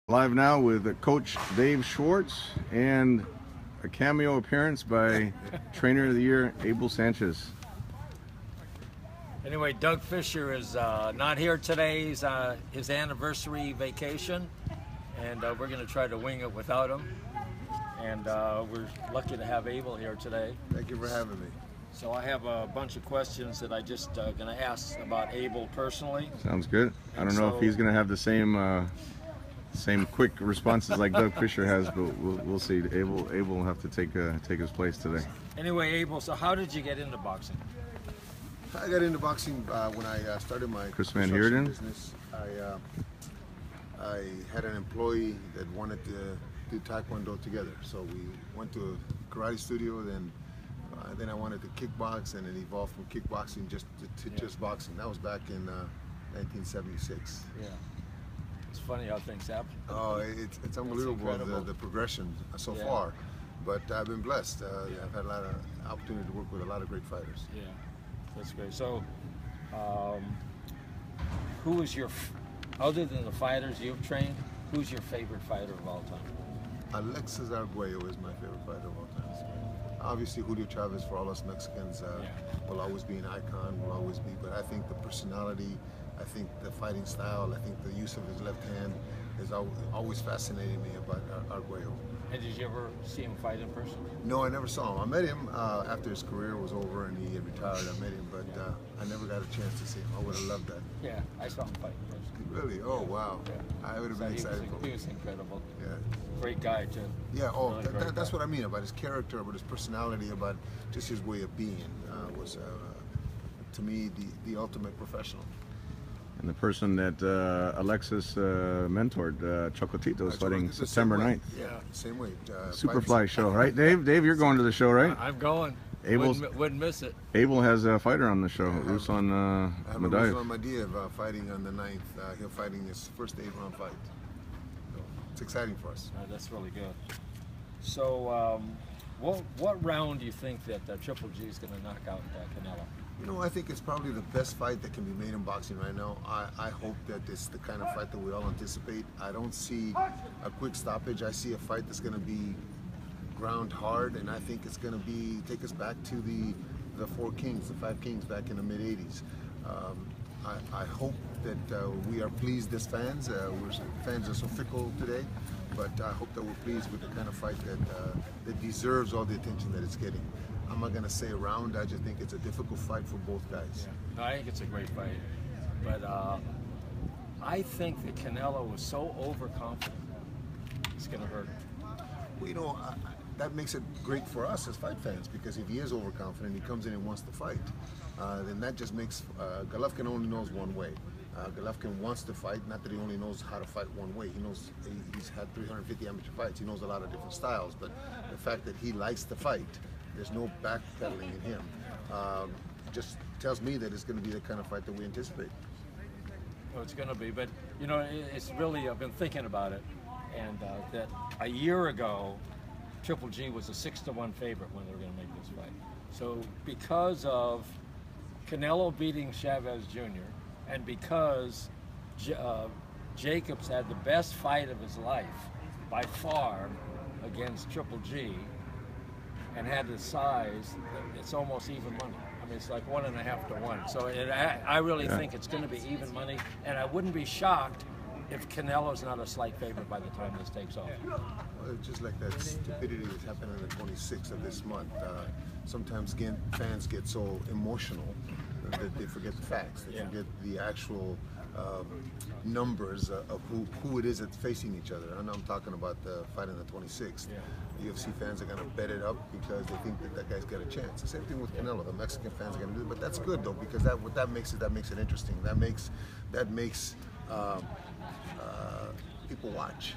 Live now with Coach Dave Schwartz and a cameo appearance by Trainer of the Year, Abel Sanchez. Anyway, Doug Fisher is not here today. He's his anniversary vacation, and we're going to try to wing it without him. And we're lucky to have Abel here today. Thank you for having me. So I have a bunch of questions that I just going to ask about Abel personally. Sounds good. I don't know if he's going to have the same quick responses like Doug Fisher has, but we'll see. Abel will have to take his place today. Anyway, Abel, so how did you get into boxing? I got into boxing when I started my Chris Van construction Heerden? business. I had an employee that wanted to do Taekwondo together, so we went to a karate studio. Then I wanted to kickbox, and it evolved from kickboxing to just boxing. That was back in 1976. Yeah. It's funny how things happen. Oh, it's unbelievable the progression so far, but I've been blessed. I've had a lot of opportunity to work with a lot of great fighters. Yeah, that's great. So, who is your, other than the fighters you've trained, who's your favorite fighter of all time? Alexis Arguello is my favorite fighter of all time. Obviously, Julio Chavez for all us Mexicans will always be an icon, will always be. But I think the personality, I think the fighting style, I think the use of his left hand has always fascinated me about Arguello. And did you ever see him fight in person? No, I never saw him. I met him after his career was over and he had retired. I met him, but I never got a chance to see him. I would have loved that. Yeah, I saw him fight in person. Really? Oh, wow. Yeah. I would have been excited for him. He was incredible. Yeah. Great guy, too. Yeah, that's what I mean about his character, about his personality, about just his way of being was, to me, the ultimate professional. And the person that Alexis mentored, Chocotito, is fighting September 9th. Yeah, same way. Superfly show, right, Dave? Dave, you're going to the show, right? I'm going. Wouldn't miss it. Abel has a fighter on the show, Ruslan Madaev. Ruslan Madaev fighting on the 9th. He'll fighting his first 8-round fight. So it's exciting for us. That's really good. So, what round do you think that Triple G is going to knock out Canelo? You know, I think it's probably the best fight that can be made in boxing right now. I hope that it's the kind of fight that we all anticipate. I don't see a quick stoppage. I see a fight that's going to be ground hard, and I think it's going to take us back to the four kings, the five kings back in the mid-'80s. I hope that we are pleased as fans. Fans are so fickle today, but I hope that we're pleased with the kind of fight that deserves all the attention that it's getting. I'm not going to say a round. I just think it's a difficult fight for both guys. Yeah. No, I think it's a great fight, but I think that Canelo was so overconfident, it's going to hurt him. Well, you know, that makes it great for us as fight fans, because if he is overconfident, he comes in and wants to fight, then that just makes Golovkin only knows one way. Golovkin wants to fight, not that he only knows how to fight one way. He knows he's had 350 amateur fights. He knows a lot of different styles, but the fact that he likes to fight, there's no backpedaling in him, just tells me that it's going to be the kind of fight that we anticipate. Well, it's going to be, but you know, it's really, I've been thinking about it, and that a year ago, Triple G was a 6-1 favorite when they were going to make this fight. So because of Canelo beating Chavez Jr., and because Jacobs had the best fight of his life by far against Triple G, and had the size, it's almost even money. I mean, it's like 1.5 to 1. So I really think it's going to be even money, and I wouldn't be shocked if Canelo's not a slight favorite by the time this takes off. Well, it's just like that stupidity that's happened on the 26th of this month. Sometimes fans get so emotional that they forget the facts. They forget the actual numbers of who it is that's facing each other. And I'm talking about the fight on the 26th. UFC fans are going to bet it up because they think that guy's got a chance. The same thing with Canelo. The Mexican fans are going to do it, but that's good though, because what that makes it interesting. That makes people watch,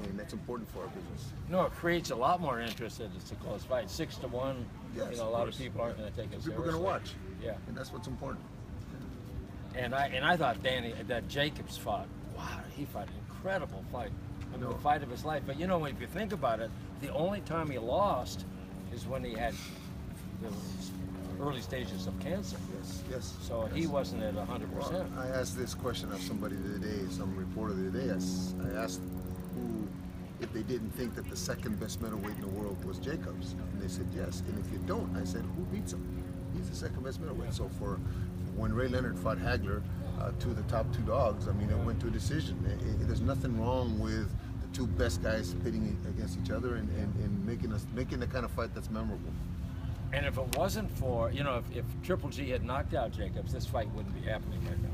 and that's important for our business. No, it creates a lot more interest that it's a close fight. 6-1. Yes, you know, a lot of people aren't going to take it seriously. People are going to watch. Yeah, and that's what's important. And I thought that Jacobs fought. Wow, he fought an incredible fight. I mean, the fight of his life. But you know, if you think about it, the only time he lost is when he had the early stages of cancer. Yes. So he wasn't at 100%. Well, I asked this question of somebody the other day, some reporter the other day. I asked who, if they didn't think that the second best middleweight in the world was Jacobs, and they said yes. And if you don't, I said, who beats him? He's the second best middleweight. So for when Ray Leonard fought Hagler, two of the top two dogs, I mean, it went to a decision. There's nothing wrong with the two best guys pitting against each other and making the kind of fight that's memorable. And if it wasn't for, you know, if Triple G had knocked out Jacobs, this fight wouldn't be happening right now.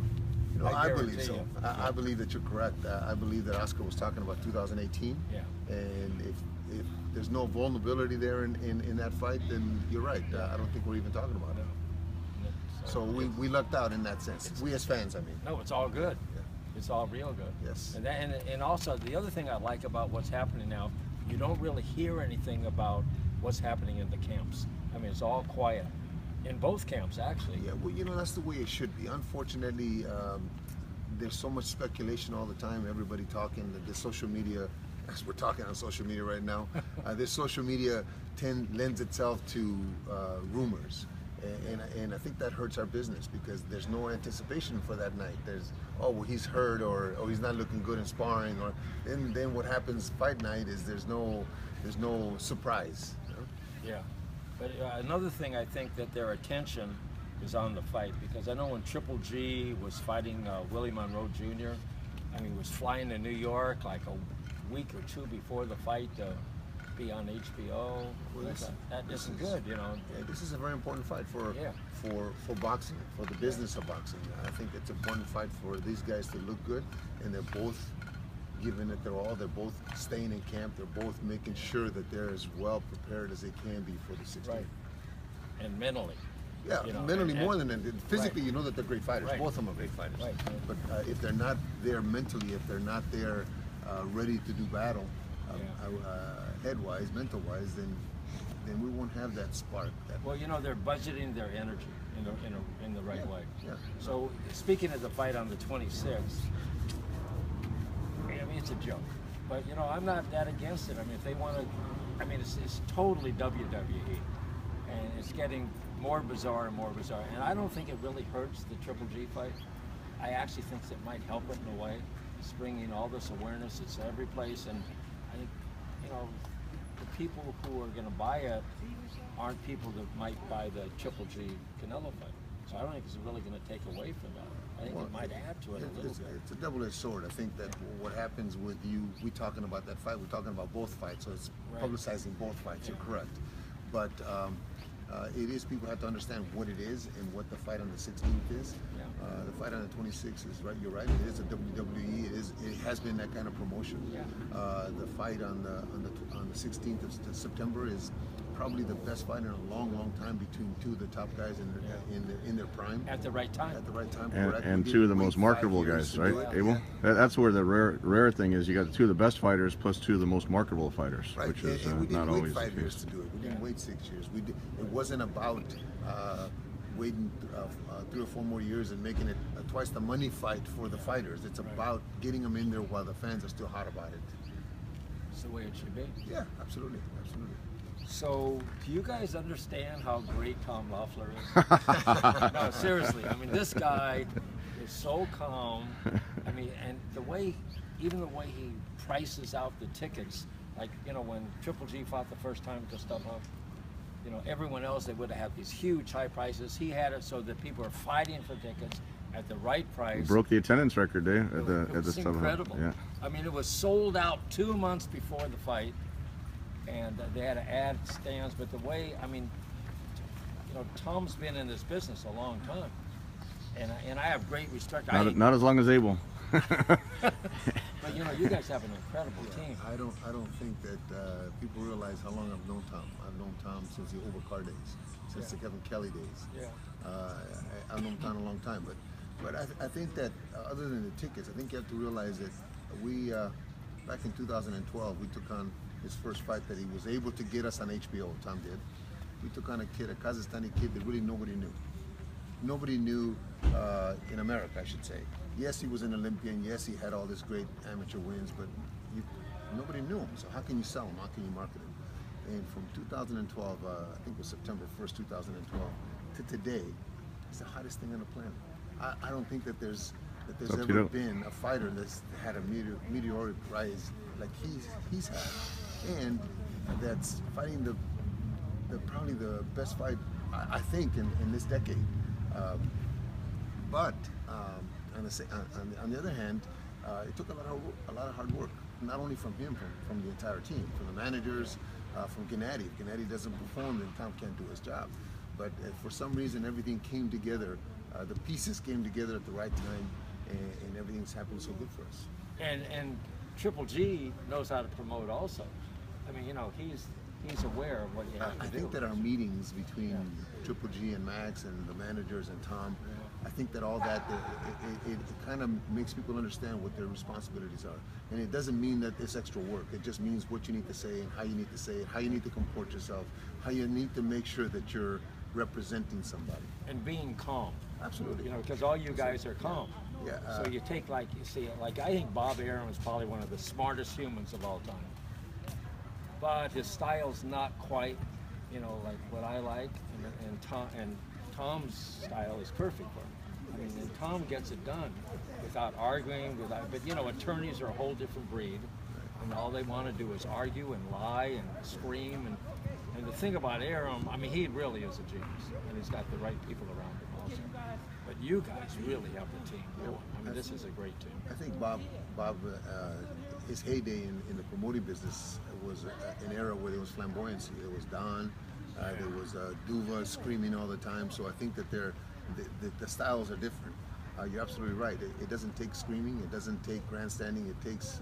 You know, I believe guarantee so. you. I believe that you're correct. I believe that Oscar was talking about 2018. Yeah. And if there's no vulnerability there in that fight, then you're right. I don't think we're even talking about it. So we lucked out in that sense. We as fans, I mean. No, it's all good. Yeah. It's all real good. Yes. And also the other thing I like about what's happening now, you don't really hear anything about what's happening in the camps. I mean, it's all quiet in both camps, actually. Yeah, well, you know, that's the way it should be. Unfortunately, there's so much speculation all the time. Everybody talking. The social media, as we're talking on social media right now, this social media lends itself to rumors. And I think that hurts our business because there's no anticipation for that night. There's, oh, well, he's hurt, or oh, he's not looking good in sparring, or then what happens fight night is there's no surprise. You know? Yeah. But another thing, I think that their attention is on the fight, because I know when Triple G was fighting Willie Monroe Jr., I mean, he was flying to New York like a week or two before the fight to be on HBO. Well, that isn't good, you know. Yeah, this is a very important fight for boxing, for the business of boxing. I think it's an important fight for these guys to look good, and they're both giving it their all. They're both staying in camp. They're both making sure that they're as well prepared as they can be for the 16th. Right. And mentally. Yeah, you know, mentally more than physically. Right. You know that they're great fighters. Right. Both of them are great fighters. Right. But if they're not there mentally, if they're not there ready to do battle, head-wise, mental-wise, then we won't have that spark. Well, you know, they're budgeting their energy in the right way. Yeah. So speaking of the fight on the 26th, I mean, it's a joke, but you know, I'm not that against it. I mean, if they want to, I mean, it's totally WWE, and it's getting more bizarre and more bizarre. And I don't think it really hurts the Triple G fight. I actually think it might help it in a way. It's bringing all this awareness. It's every place, and I think, you know, the people who are going to buy it aren't people that might buy the Triple G Canelo fight. So I don't think it's really going to take away from that. I think it might add to it a little bit. It's a double-edged sword. I think that what happens with you, we talking about that fight, we're talking about both fights, so it's publicizing both fights. You're correct. But it is, people have to understand what it is and what the fight on the 16th is. The fight on the 26th is right. You're right. It is a WWE. It has been that kind of promotion. The fight on the 16th of September is probably the best fight in a long time between two of the top guys in their prime. At the right time. At the right time. And two of the most marketable guys, right, Abel? That's where the rare thing is. You got two of the best fighters plus two of the most marketable fighters, right. which is we not didn't always wait 5 the years case. to do it. We didn't wait 6 years. It wasn't about waiting 3 or 4 more years and making it twice the money fight for the fighters. It's about getting them in there while the fans are still hot about it. It's the way it should be. Yeah, absolutely. So, do you guys understand how great Tom Loeffler is? No, seriously. I mean, this guy is so calm. I mean, and even the way he prices out the tickets, like, you know, when Triple G fought the first time to step up, you know, everyone else, they would have had these huge high prices. He had it so that people are fighting for tickets at the right price. He broke the attendance record, Dave, It was incredible. Yeah. I mean, it was sold out 2 months before the fight, and they had to add stands. But the way, I mean, you know, Tom's been in this business a long time, and I have great respect. Not as long as Abel. But you know, you guys have an incredible team. I don't think that people realize how long I've known Tom. I've known Tom since the Overcar days, since the Kevin Kelly days. Yeah. I've known Tom a long time, but I think that other than the tickets, I think you have to realize that we back in 2012 we took on his first fight that he was able to get us on HBO. Tom did. We took on a Kazakhstani kid that really nobody knew. Nobody knew in America, I should say. Yes, he was an Olympian. Yes, he had all this great amateur wins, but nobody knew him. So how can you sell him? How can you market him? And from 2012, I think it was September 1st, 2012, to today, it's the hottest thing on the planet. I don't think that there's that there's Up to ever you. been a fighter that's had a meteoric rise like he's had, and that's fighting the probably the best fight I think in this decade. But on the other hand, it took a lot of hard work, not only from him, from the entire team, from the managers, from Gennady. If Gennady doesn't perform, then Tom can't do his job. But for some reason, everything came together. The pieces came together at the right time, and everything's happened so good for us. And Triple G knows how to promote also. I mean, you know, he's aware of what you have to I do. think that our meetings between Triple G and Max and the managers and Tom, I think that all that, it kind of makes people understand what their responsibilities are. And it doesn't mean that it's extra work. It just means what you need to say and how you need to say it, how you need to comport yourself, how you need to make sure that you're representing somebody. And being calm. Absolutely. You know, because all you guys are calm. Yeah. So you take, like, you see, like, I think Bob Arum is probably one of the smartest humans of all time. But his style's not quite, you know, like what I like, and Tom's style is perfect for him. I mean, and Tom gets it done without arguing, but you know, attorneys are a whole different breed, and all they want to do is argue and lie and scream. And the thing about Arum, I mean, he really is a genius, and he's got the right people around him also. But you guys really have the team going. I mean, this is a great team. I think Bob, his heyday in the promoting business was an era where there was flamboyancy. There was Don, there was Duva screaming all the time. So I think that the styles are different. You're absolutely right. It doesn't take screaming. It doesn't take grandstanding. It takes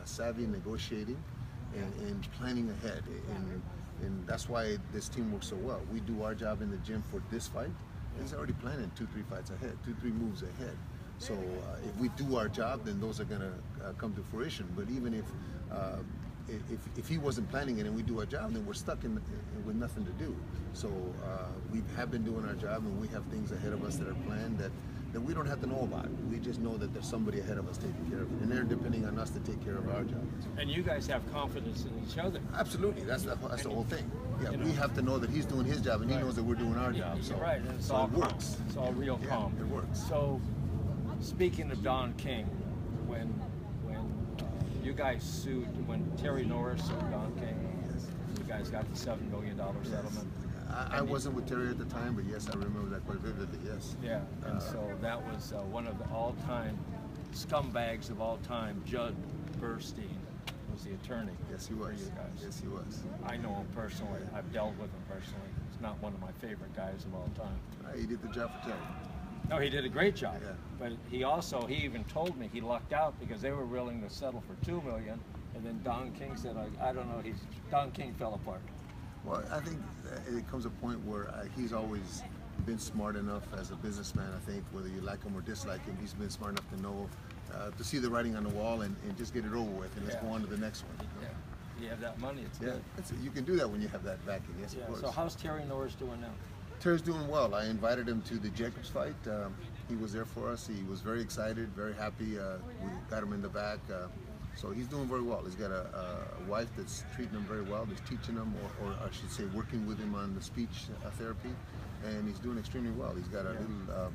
savvy negotiating and planning ahead. And that's why this team works so well. We do our job in the gym for this fight. He's already planning 2-3 fights ahead, 2-3 moves ahead. So if we do our job, then those are going to come to fruition. But even if he wasn't planning it and we do our job, then we're stuck with nothing to do. So we have been doing our job, and we have things ahead of us that are planned that we don't have to know about. We just know that there's somebody ahead of us taking care of it, and they're depending on us to take care of our job. And you guys have confidence in each other. Absolutely, that's the whole thing. Yeah, we have to know that he's doing his job, and he knows that we're doing our job. So, right, and it's so all it works. Calm. It's all real calm. It works. So, speaking of Don King, when you guys sued, when Terry Norris sued Don King, you guys got the $7 million settlement. I wasn't with Terry at the time, but yes, I remember that quite vividly, yes. Yeah, and so that was one of the all-time scumbags of all time. Judd Burstein was the attorney. Yes, he for was. you guys. Yes, he was. I know him personally. I've dealt with him personally. He's not one of my favorite guys of all time. He did the job for Terry. No, he did a great job. Yeah. But he even told me he lucked out because they were willing to settle for $2 million, and then Don King said, I don't know, Don King fell apart. Well, I think it comes a point where he's always been smart enough as a businessman. I think whether you like him or dislike him, he's been smart enough to know to see the writing on the wall and just get it over with, and let's go on to the next one. Yeah, you have that money. It's good. You can do that when you have that backing. Yes, Yeah. of course. So how's Terry Norris doing now? Terry's doing well. I invited him to the Jacobs fight. He was there for us. He was very excited, very happy. We got him in the back. So he's doing very well. He's got a wife that's treating him very well, that's teaching him, or I should say working with him on the speech therapy, and he's doing extremely well. He's got a little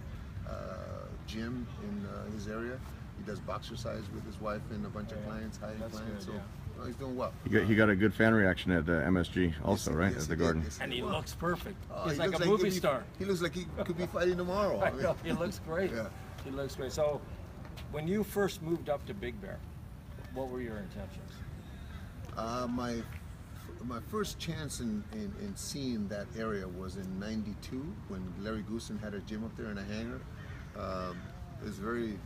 gym in his area. He does boxercise with his wife and a bunch of clients, high-end clients. Good, so he's doing well. He got a good fan reaction at MSG also, Yes, right? yes, At the he Garden. did. Yes, And he did. looks perfect. Oh, He's he like looks a movie he could be- star. He looks like he could be fighting tomorrow. I know, he looks great. Yeah. He looks great. So, when you first moved up to Big Bear, what were your intentions? My first chance in seeing that area was in '92 when Larry Goosen had a gym up there in a hangar. It was very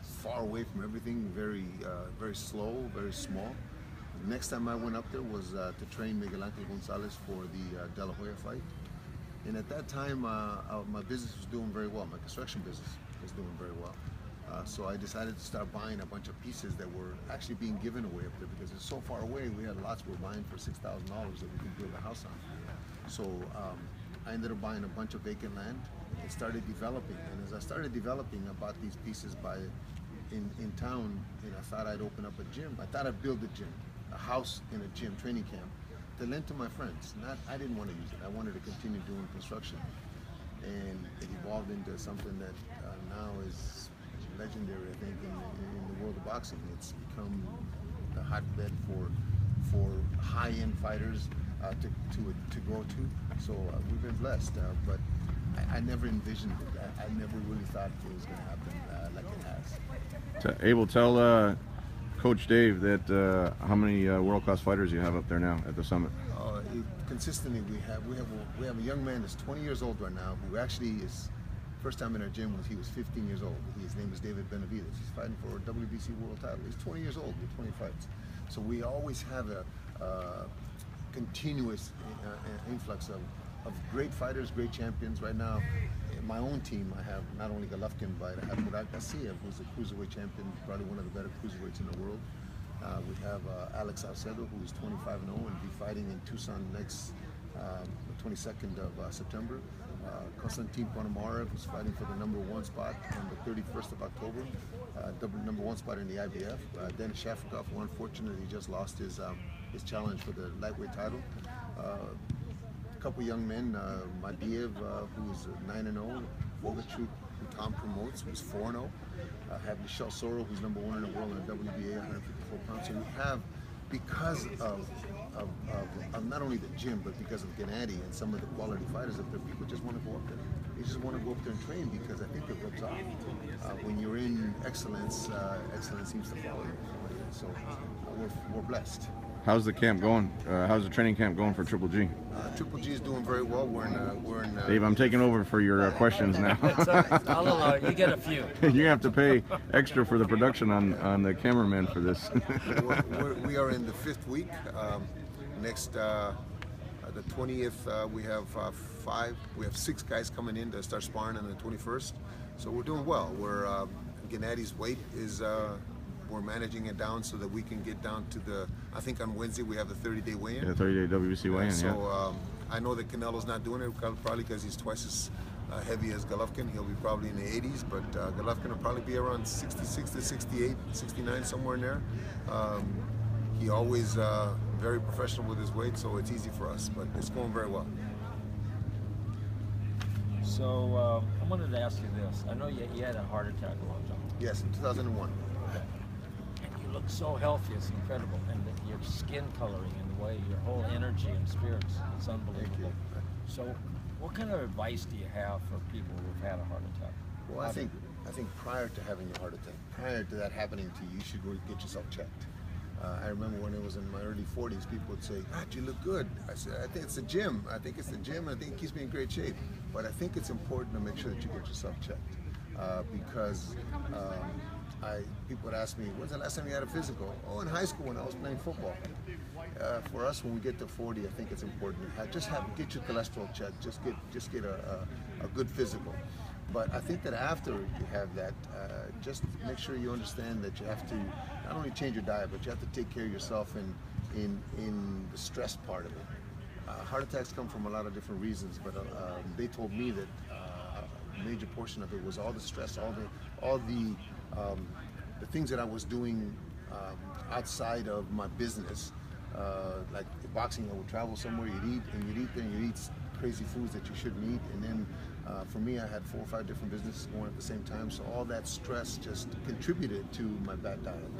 far away from everything, very slow, very small. The next time I went up there was to train Miguel Angel Gonzalez for the De La Hoya fight. And at that time, my business was doing very well. My construction business was doing very well. So I decided to start buying a bunch of pieces that were actually being given away up there because it's so far away. We had lots we were buying for $6,000 that we could build a house on. So I ended up buying a bunch of vacant land and started developing. And as I started developing, I bought these pieces in town, and I thought I'd open up a gym. I thought I'd build a gym, a house in a gym, training camp, to lend to my friends. I didn't want to use it. I wanted to continue doing construction. and it evolved into something that now is legendary, I think, in the world of boxing. It's become a hotbed for high-end fighters to go to. So we've been blessed, but I never envisioned it. I never really thought it was going to happen like it has. Abel, tell Coach Dave that how many world-class fighters you have up there now at the summit. Consistently, we have a young man that's 20 years old right now, who actually is first time in our gym he was 15 years old. His name is David Benavides. He's fighting for a WBC world title. He's 20 years old with 20 fights. So we always have a continuous influx of great fighters, great champions. Right now, in my own team, I have not only Golovkin, but I have Murat Garcia, who's a cruiserweight champion, probably one of the better cruiserweights in the world. We have Alex Salcedo, who is 25-0 and be fighting in Tucson next the 22nd of September. Konstantin Ponomarev, who's fighting for the #1 spot on the 31st of October, #1 spot in the IBF. Denis Shafikov, who unfortunately just lost his challenge for the lightweight title. A couple young men, Madiev, who's 9-0, Bogacic, who Tom promotes, who's 4-0. Have Michel Soro, who's #1 in the world in the WBA, 154 pounds. So we have, because of not only the gym, but because of Gennady and some of the quality fighters up there, people just want to go up there. They just want to go up there and train because I think it rubs off. When you're in excellence, excellence seems to follow you. So we're blessed. How's the camp going? How's the training camp going for Triple G? Triple G is doing very well. We're in Dave, I'm taking over for your questions now. I'll allow you. You get a few. You have to pay extra for the production on the cameraman for this. we are in the 5th week. Next, the 20th, we have 6 guys coming in to start sparring on the 21st. So we're doing well. Gennady's weight is. We're managing it down so that we can get down to I think on Wednesday we have the 30-day weigh-in. Yeah, 30-day WBC weigh-in, So I know that Canelo's not doing it, probably because he's twice as heavy as Golovkin. He'll be probably in the 80s, but Golovkin will probably be around 66 to 68, 69, somewhere in there. He always very professional with his weight, so it's easy for us, but it's going very well. So I wanted to ask you this. I know you had a heart attack a long time. Yes, in 2001. You look so healthy, it's incredible, and your skin coloring and the way your whole energy and spirits, it's unbelievable. So what kind of advice do you have for people who've had a heart attack? Well, I think prior to having your heart attack, prior to that happening to you, you should go get yourself checked. I remember when it was in my early 40s, people would say, God, you look good. I said, I think it's the gym. I think it's the gym, and I think it keeps me in great shape. But I think it's important to make sure that you get yourself checked. Because people would ask me, when's the last time you had a physical? Oh, in high school when I was playing football. For us, when we get to 40, I think it's important to get your cholesterol checked. Just get a good physical. But I think that after you have that, just make sure you understand that you have to not only change your diet, but you have to take care of yourself in the stress part of it. Heart attacks come from a lot of different reasons, but they told me that a major portion of it was all the stress, all the things that I was doing outside of my business. Like boxing, I would travel somewhere, you'd eat there, and you'd eat crazy foods that you shouldn't eat, and then for me, I had 4 or 5 different businesses going at the same time, so all that stress just contributed to my bad diet.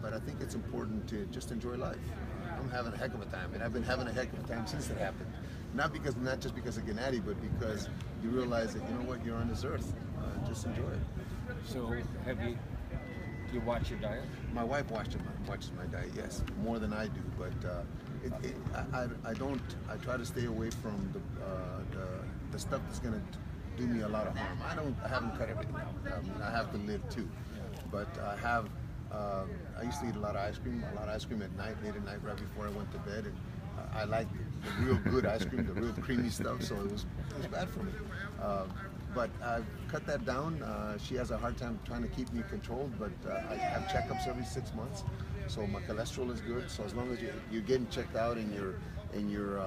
But I think it's important to just enjoy life. I'm having a heck of a time, and I've been having a heck of a time since it happened. Not just because of Gennady, but because you realize that, you know what, you're on this earth. Just enjoy it. So do you watch your diet? My wife watches my diet, yes, more than I do. But I don't. I try to stay away from the stuff that's going to do me a lot of harm. I haven't cut everything out. I have to live too. But I have. I used to eat a lot of ice cream at night, late at night, right before I went to bed, and I like the real good ice cream, the real creamy stuff. So it was bad for me. But I've cut that down. She has a hard time trying to keep me controlled, but I have checkups every 6 months, so my cholesterol is good. So as long as you're getting checked out and you're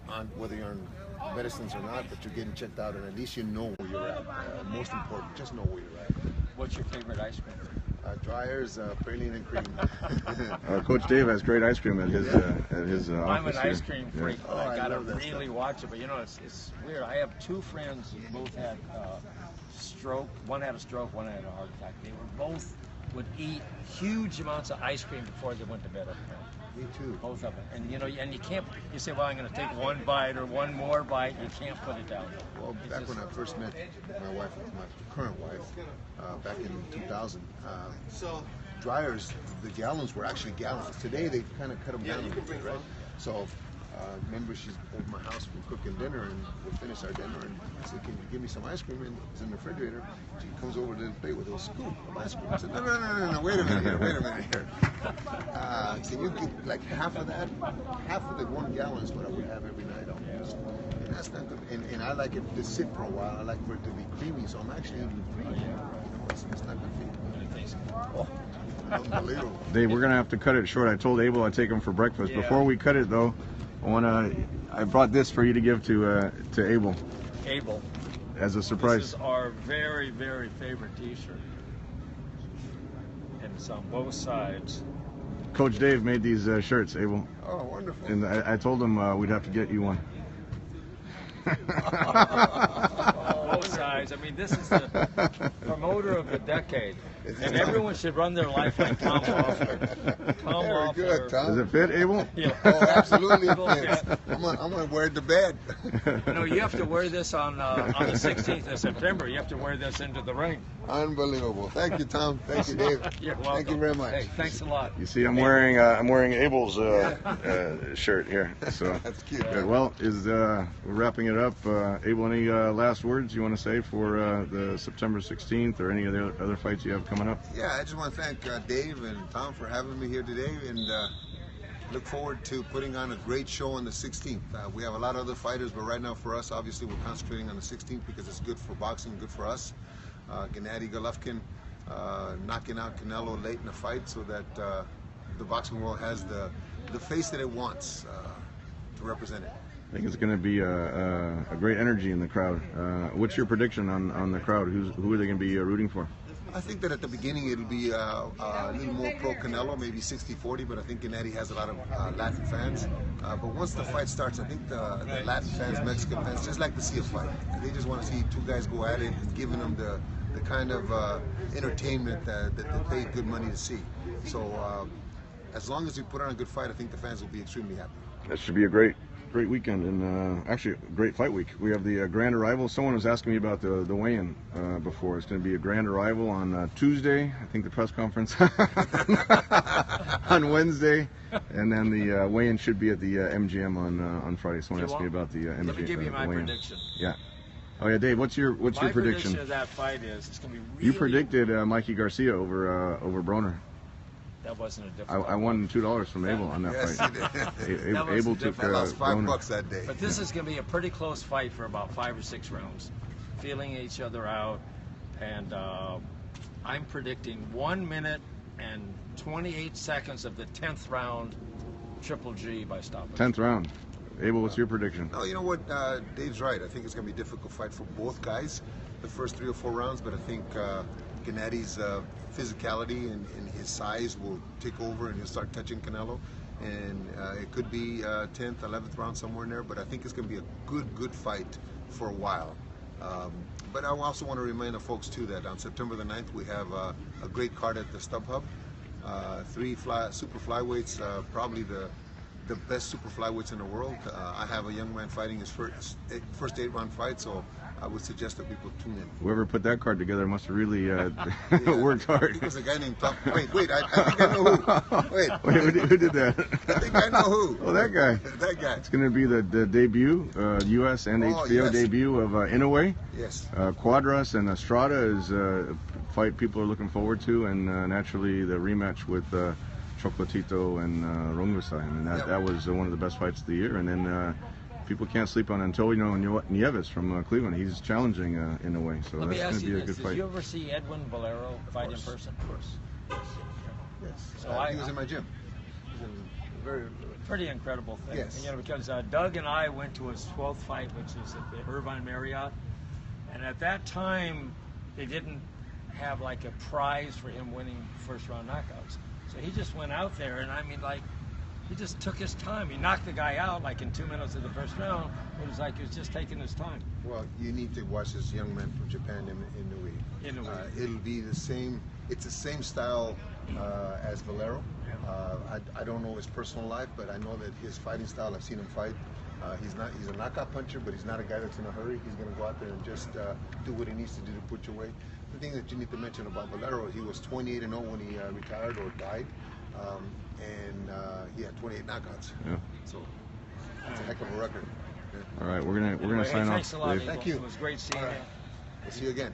on, whether you're on medicines or not, but you're getting checked out, and at least you know where you're at. Most important, just know where you're at. What's your favorite ice cream? Dryers, praline and cream. Coach Dave has great ice cream at his office. I'm an ice here. cream freak. Oh, I I gotta love that really stuff. watch it, but you know, it's weird. I have two friends who both had stroke. One had a stroke, one had a heart attack. They were both would eat huge amounts of ice cream before they went to bed every night. Me too. Both of them. And you know, and you can't, you say, well, I'm going to take one bite or one more bite. You can't put it down. Well, It's back just- when I first met my wife, my current wife, back in 2000, Dryers, the gallons were actually gallons. Today they kind of cut them down a little bit, right? So remember, she's over my house, we're cooking dinner, and we finish our dinner, and I said, can you give me some ice cream? And it's in the refrigerator. She comes over to the plate with a scoop of ice cream. I said, no, wait a minute here. Can you get like half of that? Half of the 1 gallon is what I would have every night almost. And that's not good. And I like it to sit for a while. I like for it to be creamy, so I'm actually eating 3. You know, it's not good for you. Oh, unbelievable. Dave, we're gonna have to cut it short. I told Abel I'd take him for breakfast. Yeah. Before we cut it, though, I brought this for you to give to Abel Abel. as a This surprise. is our very, very favorite T-shirt. And it's on both sides. Coach Dave made these shirts, Abel, Oh, wonderful. and I told him we'd have to get you one. Both sides. I mean, this is the promoter of the decade. And everyone should run their life like Tom Hoffler. Tom Very Hoffler. good, Tom. Does it fit, Abel? Yeah. Oh, absolutely. It It'll fits. fit. I'm gonna wear it to bed. You know, you have to wear this on the 16th of September. You have to wear this into the ring. Unbelievable. Thank you, Tom. Thank you, Dave. You're welcome. Thank you very much. Hey, thanks a lot. You see, I'm wearing Abel's shirt here. So That's cute. good. Well, we're wrapping it up. Abel, any last words you want to say for the September 16th or any of the other fights you have coming up? Yeah, I just want to thank Dave and Tom for having me here today, and look forward to putting on a great show on the 16th. We have a lot of other fighters, but right now for us, obviously, we're concentrating on the 16th because it's good for boxing, good for us. Gennady Golovkin knocking out Canelo late in the fight so that the boxing world has the face that it wants to represent it. I think it's going to be a great energy in the crowd. What's your prediction on the crowd? Who are they going to be rooting for? I think that at the beginning it'll be a little more pro Canelo, maybe 60-40, but I think Gennady has a lot of Latin fans. But once the fight starts, I think the Latin fans, Mexican fans, just like to see a fight. They just want to see two guys go at it and giving them the kind of entertainment that they pay good money to see. So as long as we put on a good fight, I think the fans will be extremely happy. That should be a great weekend, and actually a great fight week. We have the grand arrival. Someone was asking me about the weigh-in before. It's going to be a grand arrival on Tuesday. I think the press conference on Wednesday, and then the weigh-in should be at the MGM on Friday. Someone asked me about the MGM. Let me give you my weigh-in. prediction. Yeah. Oh yeah, Dave. What's your My prediction? of that fight is it's going to be really. You predicted Mikey Garcia over Broner. That wasn't a difficult I won $2 from Abel on that Yes, fight. you did. That was Abel a took I lost $5 Broner. that day. But this is going to be a pretty close fight for about 5 or 6 rounds, feeling each other out, and I'm predicting 1 minute and 28 seconds of the 10th round, Triple G by stoppage. 10th round. Abel, what's your prediction? No, you know what? Dave's right. I think it's going to be a difficult fight for both guys, the first 3 or 4 rounds, but I think Gennady's physicality and his size will take over and he'll start touching Canelo. And it could be 10th, 11th round, somewhere in there, but I think it's going to be a good fight for a while. But I also want to remind the folks, too, that on September the 9th, we have a great card at the StubHub. 3 super flyweights, probably the best super flyweights in the world. I have a young man fighting his first 8-round fight, so I would suggest that people tune in. Whoever put that card together must have really worked I hard. think it was a guy named Tom. Wait, I think I know who. Wait, Who did that? I think I know who. Oh, that guy. That guy. It's going to be the debut, U.S. and Oh, HBO yes. debut of Inoue. Yes. Quadras and Estrada is a fight people are looking forward to, and naturally the rematch with Chocolatito and Rungvisai. I mean, that was one of the best fights of the year. And then people can't sleep on Antonio Nieves from Cleveland. He's challenging Inoue, so Let me that's going ask to you be a this: good did fight. you ever see Edwin Valero fight in person? Of course. Yes. So He was in my gym. He was a very. Pretty incredible thing. Yes. And, you know, because Doug and I went to his 12th fight, which is at the Irvine Marriott, and at that time they didn't have like a prize for him winning first round knockouts. So he just went out there, and I mean, like, he just took his time. He knocked the guy out like in 2 minutes of the first round. It was like he was just taking his time. Well, you need to watch this young man from Japan in the way. In the way. It'll be the same. It's the same style as Valero. I don't know his personal life, but I know that his fighting style. I've seen him fight. He's a knockout puncher, but he's not a guy that's in a hurry. He's going to go out there and just do what he needs to do to put you away. The thing that you need to mention about Valero, he was 28-0 when he retired or died, and he had 28 knockouts. Yeah. So that's a heck of a record. Yeah. All right, we're gonna sign off. Thanks a lot. Dave. Thank you. It was great seeing you. We'll see you again.